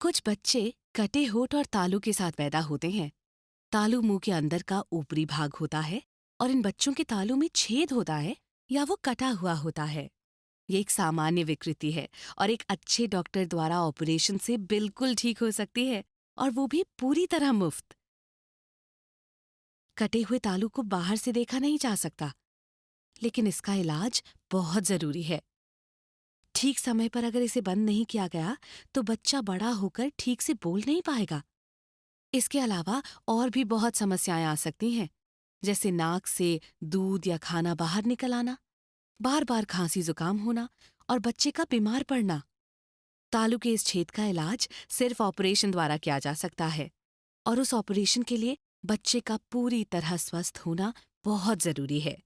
कुछ बच्चे कटे होठ और तालू के साथ पैदा होते हैं। तालू मुंह के अंदर का ऊपरी भाग होता है और इन बच्चों के तालू में छेद होता है या वो कटा हुआ होता है। ये एक सामान्य विकृति है और एक अच्छे डॉक्टर द्वारा ऑपरेशन से बिल्कुल ठीक हो सकती है, और वो भी पूरी तरह मुफ्त। कटे हुए तालू को बाहर से देखा नहीं जा सकता, लेकिन इसका इलाज बहुत जरूरी है। ठीक समय पर अगर इसे बंद नहीं किया गया तो बच्चा बड़ा होकर ठीक से बोल नहीं पाएगा। इसके अलावा और भी बहुत समस्याएं आ सकती हैं, जैसे नाक से दूध या खाना बाहर निकल आना, बार बार खांसी जुकाम होना और बच्चे का बीमार पड़ना। तालू के इस छेद का इलाज सिर्फ ऑपरेशन द्वारा किया जा सकता है, और उस ऑपरेशन के लिए बच्चे का पूरी तरह स्वस्थ होना बहुत जरूरी है।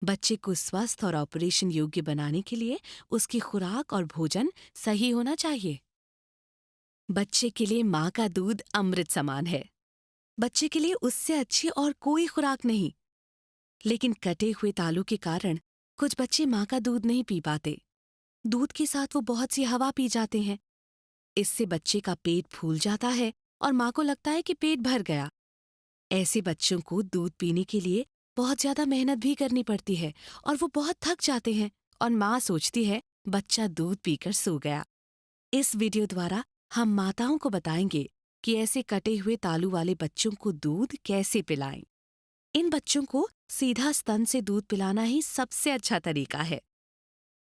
बच्चे को स्वस्थ और ऑपरेशन योग्य बनाने के लिए उसकी खुराक और भोजन सही होना चाहिए। बच्चे के लिए माँ का दूध अमृत समान है। बच्चे के लिए उससे अच्छी और कोई खुराक नहीं। लेकिन कटे हुए तालू के कारण कुछ बच्चे माँ का दूध नहीं पी पाते। दूध के साथ वो बहुत सी हवा पी जाते हैं। इससे बच्चे का पेट फूल जाता है और माँ को लगता है कि पेट भर गया। ऐसे बच्चों को दूध पीने के लिए बहुत ज्यादा मेहनत भी करनी पड़ती है और वो बहुत थक जाते हैं, और माँ सोचती है बच्चा दूध पीकर सो गया। इस वीडियो द्वारा हम माताओं को बताएंगे कि ऐसे कटे हुए तालू वाले बच्चों को दूध कैसे पिलाएं। इन बच्चों को सीधा स्तन से दूध पिलाना ही सबसे अच्छा तरीका है।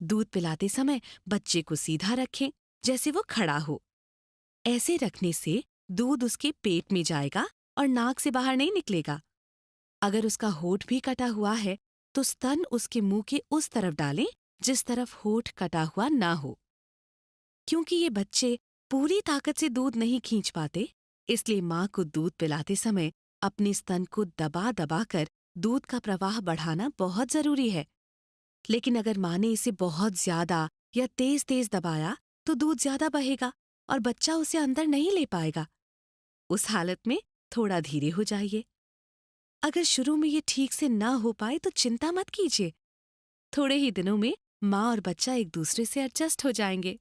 दूध पिलाते समय बच्चे को सीधा रखें, जैसे वो खड़ा हो। ऐसे रखने से दूध उसके पेट में जाएगा और नाक से बाहर नहीं निकलेगा। अगर उसका होठ भी कटा हुआ है तो स्तन उसके मुंह के उस तरफ डालें जिस तरफ होठ कटा हुआ ना हो। क्योंकि ये बच्चे पूरी ताकत से दूध नहीं खींच पाते, इसलिए माँ को दूध पिलाते समय अपने स्तन को दबा दबा कर दूध का प्रवाह बढ़ाना बहुत जरूरी है। लेकिन अगर माँ ने इसे बहुत ज्यादा या तेज तेज दबाया तो दूध ज्यादा बहेगा और बच्चा उसे अंदर नहीं ले पाएगा। उस हालत में थोड़ा धीरे हो जाइए। अगर शुरू में ये ठीक से ना हो पाए तो चिंता मत कीजिए। थोड़े ही दिनों में माँ और बच्चा एक दूसरे से एडजस्ट हो जाएंगे।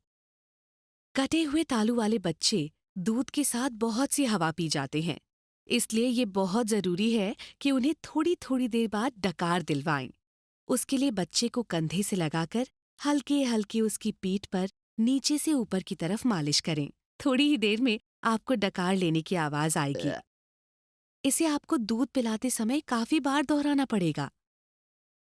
कटे हुए तालू वाले बच्चे दूध के साथ बहुत सी हवा पी जाते हैं, इसलिए ये बहुत जरूरी है कि उन्हें थोड़ी थोड़ी देर बाद डकार दिलवाएं। उसके लिए बच्चे को कंधे से लगाकर हल्के हल्के उसकी पीठ पर नीचे से ऊपर की तरफ मालिश करें। थोड़ी ही देर में आपको डकार लेने की आवाज आएगी। इसे आपको दूध पिलाते समय काफी बार दोहराना पड़ेगा।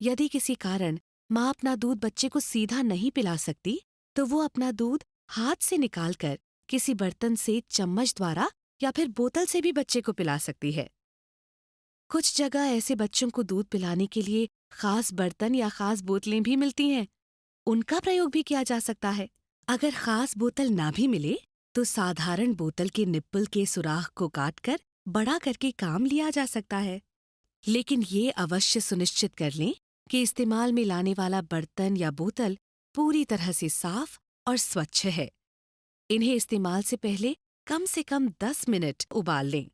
यदि किसी कारण माँ अपना दूध बच्चे को सीधा नहीं पिला सकती, तो वो अपना दूध हाथ से निकालकर किसी बर्तन से चम्मच द्वारा या फिर बोतल से भी बच्चे को पिला सकती है। कुछ जगह ऐसे बच्चों को दूध पिलाने के लिए खास बर्तन या खास बोतलें भी मिलती हैं। उनका प्रयोग भी किया जा सकता है। अगर खास बोतल ना भी मिले तो साधारण बोतल के निप्पल के सुराख को काटकर बड़ा करके काम लिया जा सकता है। लेकिन ये अवश्य सुनिश्चित कर लें कि इस्तेमाल में लाने वाला बर्तन या बोतल पूरी तरह से साफ और स्वच्छ है। इन्हें इस्तेमाल से पहले कम से कम 10 मिनट उबाल लें।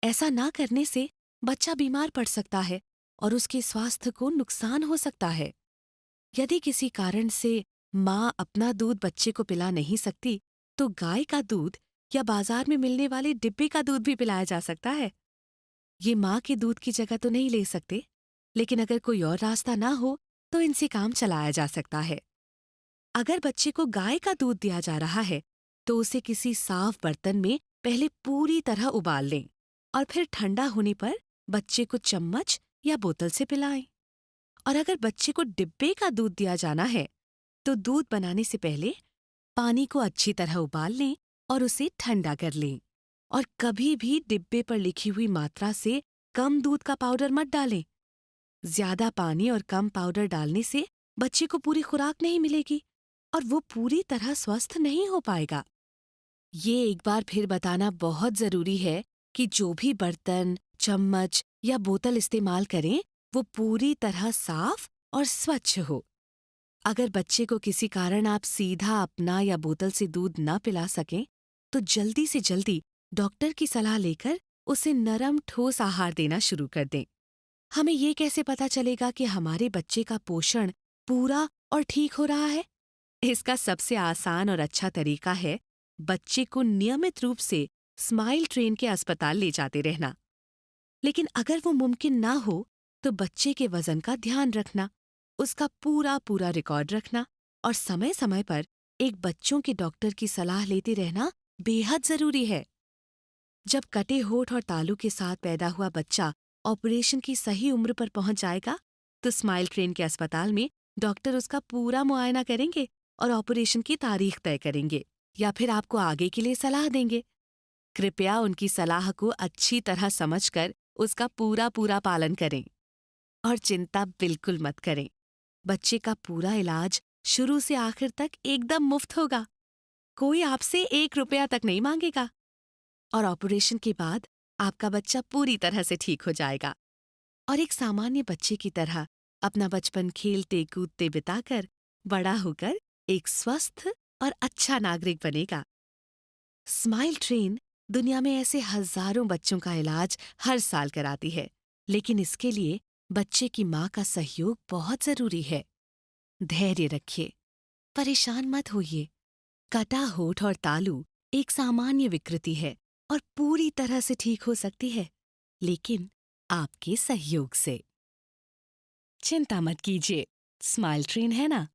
ऐसा ना करने से बच्चा बीमार पड़ सकता है और उसके स्वास्थ्य को नुकसान हो सकता है। यदि किसी कारण से माँ अपना दूध बच्चे को पिला नहीं सकती, तो गाय का दूध या बाजार में मिलने वाले डिब्बे का दूध भी पिलाया जा सकता है। ये माँ के दूध की जगह तो नहीं ले सकते, लेकिन अगर कोई और रास्ता ना हो तो इनसे काम चलाया जा सकता है। अगर बच्चे को गाय का दूध दिया जा रहा है तो उसे किसी साफ बर्तन में पहले पूरी तरह उबाल लें और फिर ठंडा होने पर बच्चे को चम्मच या बोतल से पिलाएं। और अगर बच्चे को डिब्बे का दूध दिया जाना है तो दूध बनाने से पहले पानी को अच्छी तरह उबाल लें और उसे ठंडा कर लें। और कभी भी डिब्बे पर लिखी हुई मात्रा से कम दूध का पाउडर मत डालें। ज्यादा पानी और कम पाउडर डालने से बच्चे को पूरी खुराक नहीं मिलेगी और वो पूरी तरह स्वस्थ नहीं हो पाएगा। ये एक बार फिर बताना बहुत जरूरी है कि जो भी बर्तन, चम्मच या बोतल इस्तेमाल करें वो पूरी तरह साफ और स्वच्छ हो। अगर बच्चे को किसी कारण आप सीधा अपना या बोतल से दूध न पिला सकें, तो जल्दी से जल्दी डॉक्टर की सलाह लेकर उसे नरम ठोस आहार देना शुरू कर दें। हमें ये कैसे पता चलेगा कि हमारे बच्चे का पोषण पूरा और ठीक हो रहा है? इसका सबसे आसान और अच्छा तरीका है बच्चे को नियमित रूप से स्माइल ट्रेन के अस्पताल ले जाते रहना। लेकिन अगर वो मुमकिन ना हो, तो बच्चे के वजन का ध्यान रखना, उसका पूरा पूरा रिकॉर्ड रखना और समय-समय पर एक बच्चों के डॉक्टर की सलाह लेते रहना बेहद जरूरी है। जब कटे होठ और तालू के साथ पैदा हुआ बच्चा ऑपरेशन की सही उम्र पर पहुंच जाएगा, तो स्माइल ट्रेन के अस्पताल में डॉक्टर उसका पूरा मुआयना करेंगे और ऑपरेशन की तारीख तय करेंगे या फिर आपको आगे के लिए सलाह देंगे। कृपया उनकी सलाह को अच्छी तरह समझकर उसका पूरा पूरा पालन करें और चिंता बिल्कुल मत करें। बच्चे का पूरा इलाज शुरू से आखिर तक एकदम मुफ्त होगा। कोई आपसे 1 रुपया तक नहीं मांगेगा और ऑपरेशन के बाद आपका बच्चा पूरी तरह से ठीक हो जाएगा और एक सामान्य बच्चे की तरह अपना बचपन खेलते कूदते बिताकर बड़ा होकर एक स्वस्थ और अच्छा नागरिक बनेगा। स्माइल ट्रेन दुनिया में ऐसे हजारों बच्चों का इलाज हर साल कराती है, लेकिन इसके लिए बच्चे की माँ का सहयोग बहुत जरूरी है। धैर्य रखिए, परेशान मत होइए। कटा होठ और तालू एक सामान्य विकृति है और पूरी तरह से ठीक हो सकती है, लेकिन आपके सहयोग से। चिंता मत कीजिए, स्माइल ट्रेन है ना,